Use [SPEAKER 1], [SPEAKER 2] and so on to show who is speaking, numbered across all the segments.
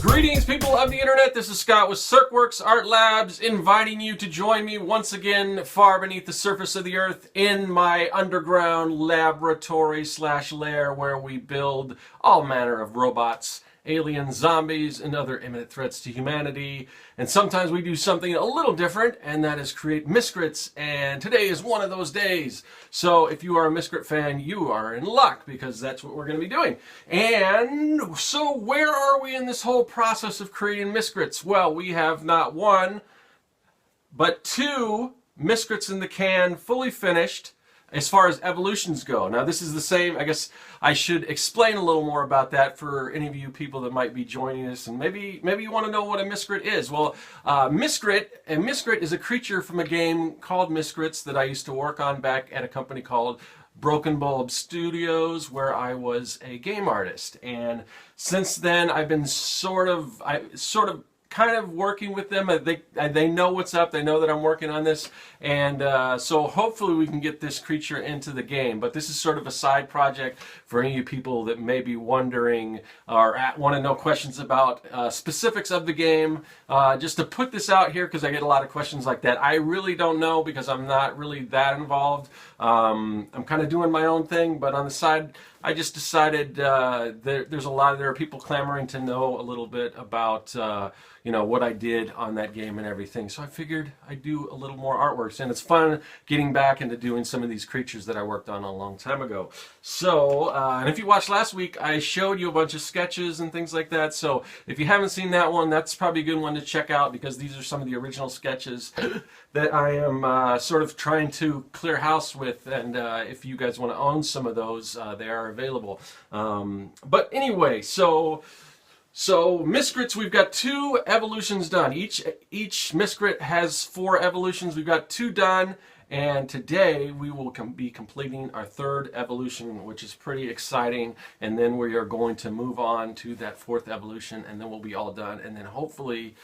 [SPEAKER 1] Greetings, people of the internet. This is Scott with Serkworks Art Labs, inviting you to join me once again far beneath the surface of the earth in my underground laboratory / lair where we build all manner of robots, aliens, zombies, and other imminent threats to humanity. And sometimes we do something a little different, and that is create Miscrits, and today is one of those days. So if you are a Miscrit fan, you are in luck, because that's what we're going to be doing. And so where are we in this whole process of creating Miscrits? Well, we have not one, but two Miscrits in the can, fully finished, as far as evolutions go. Now this is the same, I guess I should explain a little more about that for any of you people that might be joining us, and maybe you want to know what a Miscrit is. Well, Miscrit is a creature from a game called Miscrits that I used to work on back at a company called Broken Bulb Studios, where I was a game artist. And since then I've been kind of working with them. They know what's up. They know that I'm working on this, and so hopefully we can get this creature into the game. But this is sort of a side project for any of you people that may be wondering or want to know questions about specifics of the game. Just to put this out here, because I get a lot of questions like that. I really don't know, because I'm not really that involved. I'm kind of doing my own thing, but on the side, I just decided there are people clamoring to know a little bit about what I did on that game and everything. So I figured I'd do a little more artworks, and it's fun getting back into doing some of these creatures that I worked on a long time ago. So, and if you watched last week, I showed you a bunch of sketches and things like that. So if you haven't seen that one, that's probably a good one to check out, because these are some of the original sketches that I am sort of trying to clear house with. And if you guys want to own some of those, they are available. But anyway, so Miscrits, we've got 2 evolutions done. Each Miscrit has 4 evolutions. We've got 2 done, and today we will be completing our 3rd evolution, which is pretty exciting. And then we are going to move on to that 4th evolution, and then we'll be all done. And then hopefully,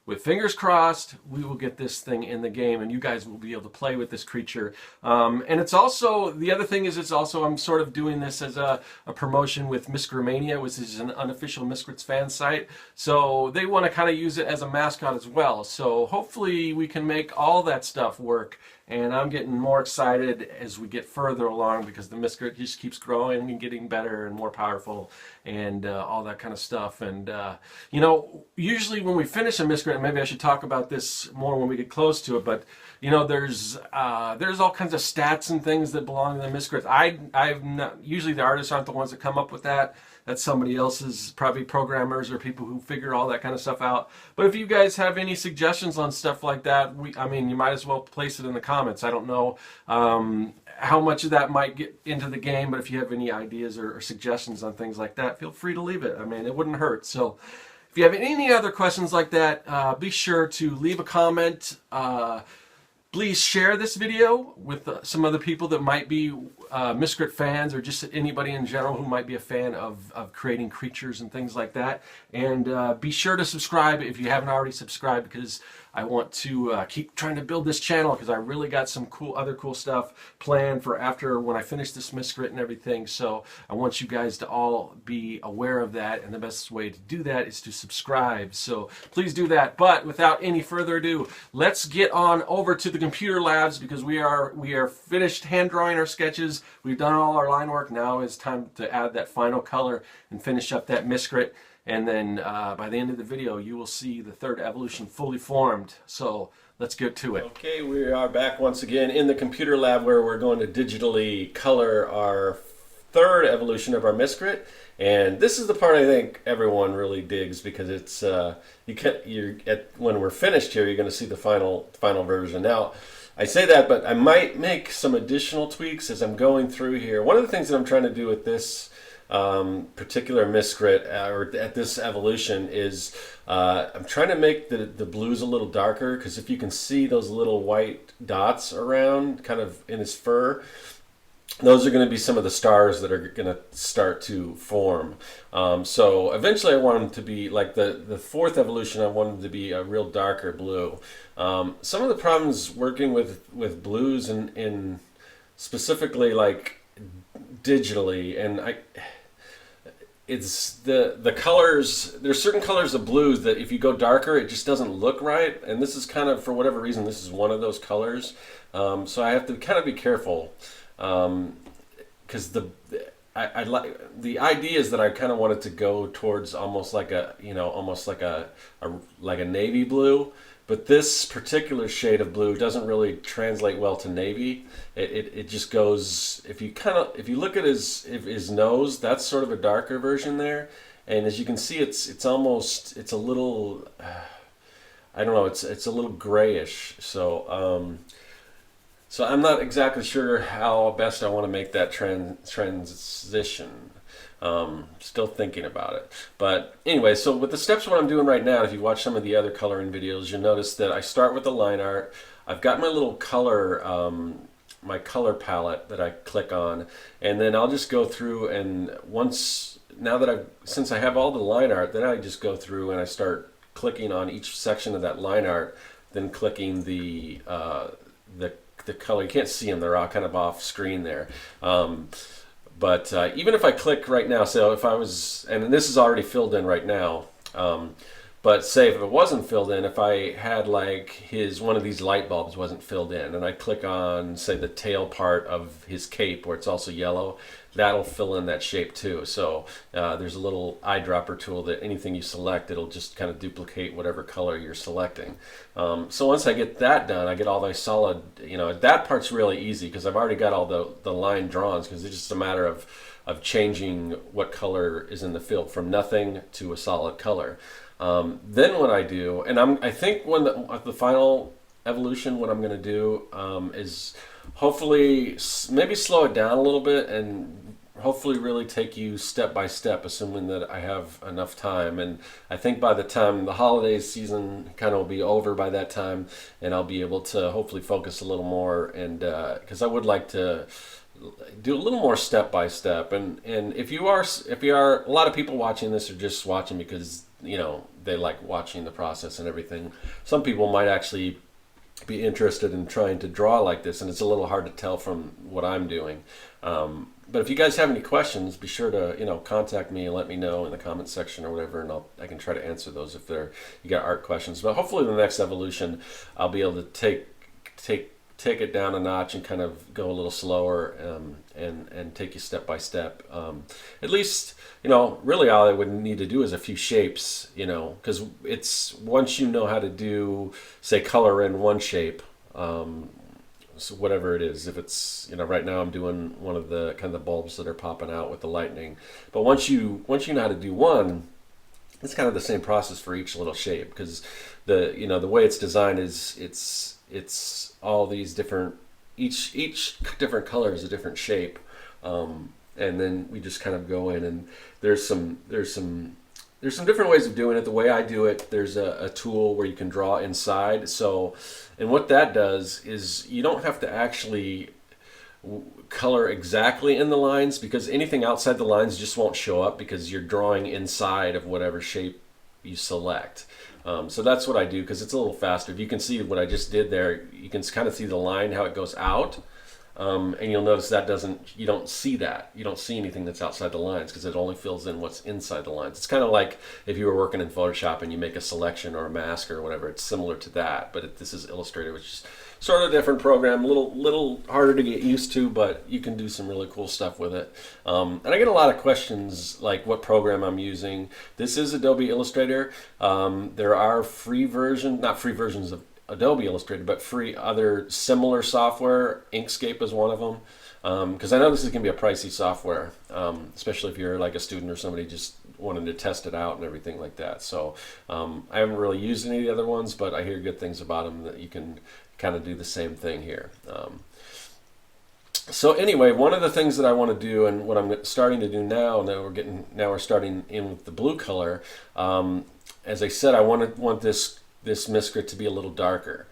[SPEAKER 1] with fingers crossed, we will get this thing in the game, and you guys will be able to play with this creature. And it's also, the other thing is, I'm sort of doing this as a promotion with Miscrimania, which is an unofficial Miscrits fan site. So they want to kind of use it as a mascot as well. So hopefully we can make all that stuff work. And I'm getting more excited as we get further along, because the Miscrit just keeps growing and getting better and more powerful, and all that kind of stuff. And usually when we finish a Miscrit, and maybe I should talk about this more when we get close to it, but there's all kinds of stats and things that belong to the Miscrits. I've not, usually the artists aren't the ones that come up with that. That's somebody else's, probably programmers or people who figure all that kind of stuff out. But if you guys have any suggestions on stuff like that, you might as well place it in the comments. I don't know how much of that might get into the game, but if you have any ideas or suggestions on things like that, feel free to leave it. I mean, it wouldn't hurt. So if you have any other questions like that, be sure to leave a comment. Please share this video with some other people that might be Miscrit fans, or just anybody in general who might be a fan of creating creatures and things like that. And be sure to subscribe if you haven't already subscribed, because I want to keep trying to build this channel, because I really got some other cool stuff planned for after when I finish this Miscrit and everything. So I want you guys to all be aware of that, and the best way to do that is to subscribe. So please do that. But without any further ado, let's get on over to the computer labs, because we are finished hand drawing our sketches. We've done all our line work. Now it's time to add that final color and finish up that Miscrit. And then by the end of the video, you will see the 3rd evolution fully formed. So let's get to it. Okay, we are back once again in the computer lab, where we're going to digitally color our 3rd evolution of our Miscrit. And this is the part I think everyone really digs, because it's when we're finished here, you're going to see the final version. Now, I say that, but I might make some additional tweaks as I'm going through here. One of the things that I'm trying to do with this particular Miscrit, or at this evolution, is I'm trying to make the blues a little darker, because if you can see those little white dots around kind of in his fur, those are going to be some of the stars that are going to start to form. So eventually I want them to be like the fourth evolution. I want them to be a real darker blue. Some of the problems working with blues in specifically like digitally, and it's the colors. There's certain colors of blues that if you go darker, it just doesn't look right. And this is kind of, for whatever reason, this is one of those colors. So I have to kind of be careful, because I like the idea is that I kind of wanted to go towards almost like almost like a navy blue. But this particular shade of blue doesn't really translate well to navy. It just goes, if you look at his nose, that's sort of a darker version there, and as you can see, it's a little, I don't know, it's a little grayish. So I'm not exactly sure how best I want to make that transition. Still thinking about it. But anyway, so with the steps, what I'm doing right now, if you watch some of the other coloring videos, you'll notice that I start with the line art. I've got my little color, my color palette that I click on, and then I'll just go through, and since I have all the line art, then I just go through and I start clicking on each section of that line art, then clicking the color. You can't see them; they're all kind of off screen there. But even if I click right now, so if I was, and this is already filled in right now, but say if it wasn't filled in, if I had like one of these light bulbs wasn't filled in, and I click on, say, the tail part of his cape where it's also yellow, that'll fill in that shape too. So there's a little eyedropper tool that anything you select, it'll just kind of duplicate whatever color you're selecting. So once I get that done, I get all the solid, that part's really easy because I've already got all the line drawings, because it's just a matter of changing what color is in the field from nothing to a solid color. Then what I do, and I think when the final evolution, what I'm going to do is hopefully maybe slow it down a little bit and hopefully really take you step by step, assuming that I have enough time. And I think by the time the holiday season kind of will be over by that time, and I'll be able to hopefully focus a little more, and because I would like to do a little more step by step. And if you are, a lot of people watching this are just watching because they like watching the process and everything. Some people might actually be interested in trying to draw like this, and it's a little hard to tell from what I'm doing. But if you guys have any questions, be sure to contact me and let me know in the comment section or whatever, and I can try to answer those if you got art questions. But hopefully the next evolution, I'll be able to take it down a notch and kind of go a little slower, and take you step by step. At least, really all I would need to do is a few shapes, because it's once you know how to do, say, color in one shape, so whatever it is, if it's, right now I'm doing one of the kind of bulbs that are popping out with the lightning. But once you know how to do one, it's kind of the same process for each little shape, because the way it's designed is it's all these different, each different color is a different shape, and then we just kind of go in, and there's some different ways of doing it. The way I do it, there's a tool where you can draw inside. And what that does is you don't have to actually color exactly in the lines, because anything outside the lines just won't show up because you're drawing inside of whatever shape you select. So that's what I do, because it's a little faster. If you can see what I just did there, you can kind of see the line, how it goes out. And you'll notice you don't see anything that's outside the lines, because it only fills in what's inside the lines. It's kind of like if you were working in Photoshop and you make a selection or a mask or whatever. It's similar to that, but this is Illustrator, which is sort of a different program, a little harder to get used to, but you can do some really cool stuff with it. And I get a lot of questions like what program I'm using. This is Adobe Illustrator. There are not free versions of Adobe Illustrator, but free other similar software. Inkscape is one of them, because I know this is going to be a pricey software, especially if you're like a student or somebody just wanting to test it out and everything like that. So I haven't really used any of the other ones, but I hear good things about them, that you can kind of do the same thing here. So anyway, one of the things that I want to do, and what I'm starting to do now we're starting in with the blue color. As I said, I want this Miscrit to be a little darker.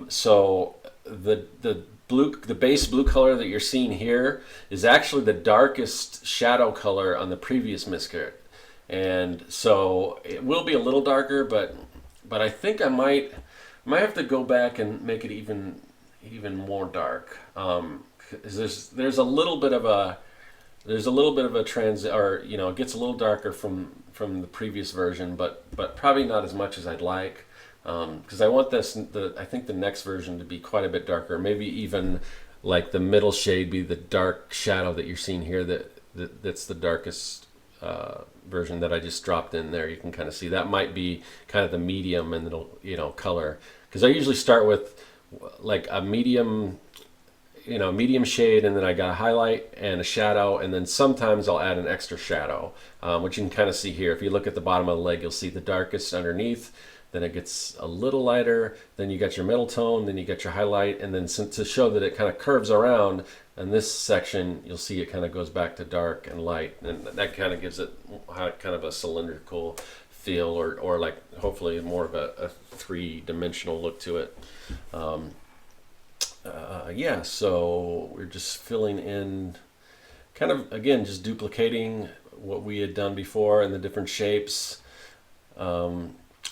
[SPEAKER 1] So the base blue color that you're seeing here is actually the darkest shadow color on the previous Miscrit, and so it will be a little darker, but I think I might have to go back and make it even more dark. 'Cause there's a little bit of a or it gets a little darker from the previous version, but probably not as much as I'd like. Because I want I think the next version to be quite a bit darker. Maybe even like the middle shade be the dark shadow that you're seeing here. That's the darkest version that I just dropped in there. You can kind of see that might be kind of the medium and it'll color. Because I usually start with like a medium shade, and then I got a highlight and a shadow, and then sometimes I'll add an extra shadow, which you can kind of see here. If you look at the bottom of the leg, you'll see the darkest underneath. Then it gets a little lighter, then you got your middle tone, then you get your highlight, and then to show that it kind of curves around, in this section, you'll see it kind of goes back to dark and light, and that kind of gives it kind of a cylindrical feel, or like hopefully more of a three-dimensional look to it. Yeah, so we're just filling in, kind of, again, just duplicating what we had done before in the different shapes.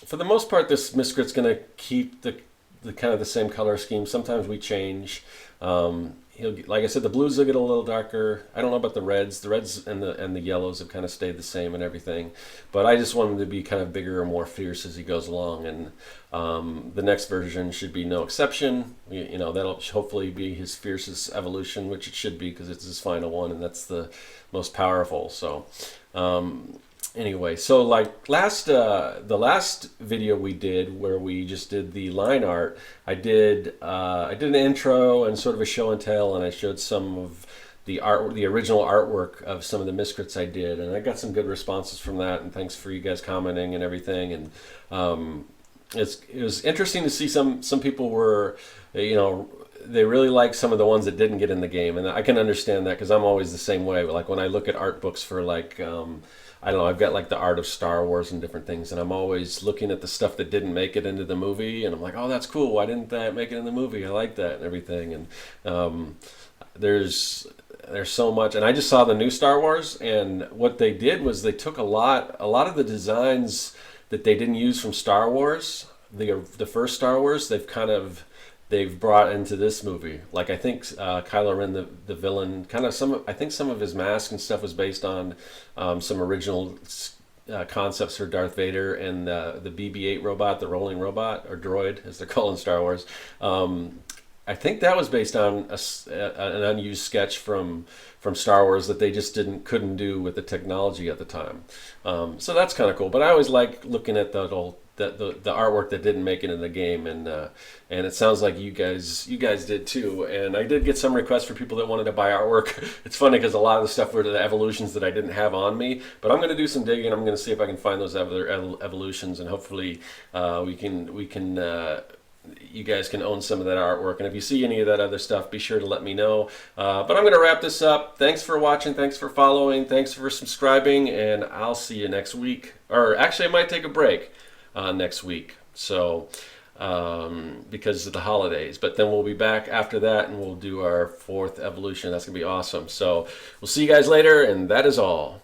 [SPEAKER 1] For the most part, this Miscrit's going to keep the kind of the same color scheme. Sometimes we change. Like I said, the blues will get a little darker. I don't know about the reds. The reds and the yellows have kind of stayed the same and everything. But I just want him to be kind of bigger and more fierce as he goes along. And the next version should be no exception. That'll hopefully be his fiercest evolution, which it should be because it's his final one, and that's the most powerful. So. Anyway, so like the last video we did where we just did the line art, I did an intro and sort of a show and tell, and I showed some of the original artwork of some of the Miscrits I did, and I got some good responses from that, and thanks for you guys commenting and everything. And it was interesting to see some people were, they really like some of the ones that didn't get in the game, and I can understand that because I'm always the same way. Like when I look at art books for like I don't know, I've got like the art of Star Wars and different things, and I'm always looking at the stuff that didn't make it into the movie, and I'm like, oh, that's cool. Why didn't that make it in the movie? I like that and everything. And there's so much. And I just saw the new Star Wars, and what they did was they took a lot of the designs that they didn't use from Star Wars, the first Star Wars, they've brought into this movie. Like I think Kylo Ren, the villain, kind of I think some of his mask and stuff was based on some original concepts for Darth Vader and the BB-8 robot, the rolling robot, or droid as they're called in Star Wars. I think that was based on an unused sketch from Star Wars that they just couldn't do with the technology at the time. So that's kind of cool. But I always like looking at the artwork that didn't make it in the game, and it sounds like you guys did too. And I did get some requests for people that wanted to buy artwork. It's funny because a lot of the stuff were the evolutions that I didn't have on me, but I'm going to do some digging. I'm going to see if I can find those other evolutions, and hopefully we can you guys can own some of that artwork. And if you see any of that other stuff, be sure to let me know. But I'm going to wrap this up. Thanks for watching. Thanks for following. Thanks for subscribing. And I'll see you next week. Or actually, I might take a break next week. So because of the holidays. But then we'll be back after that, and we'll do our 4th evolution. That's going to be awesome. So we'll see you guys later. And that is all.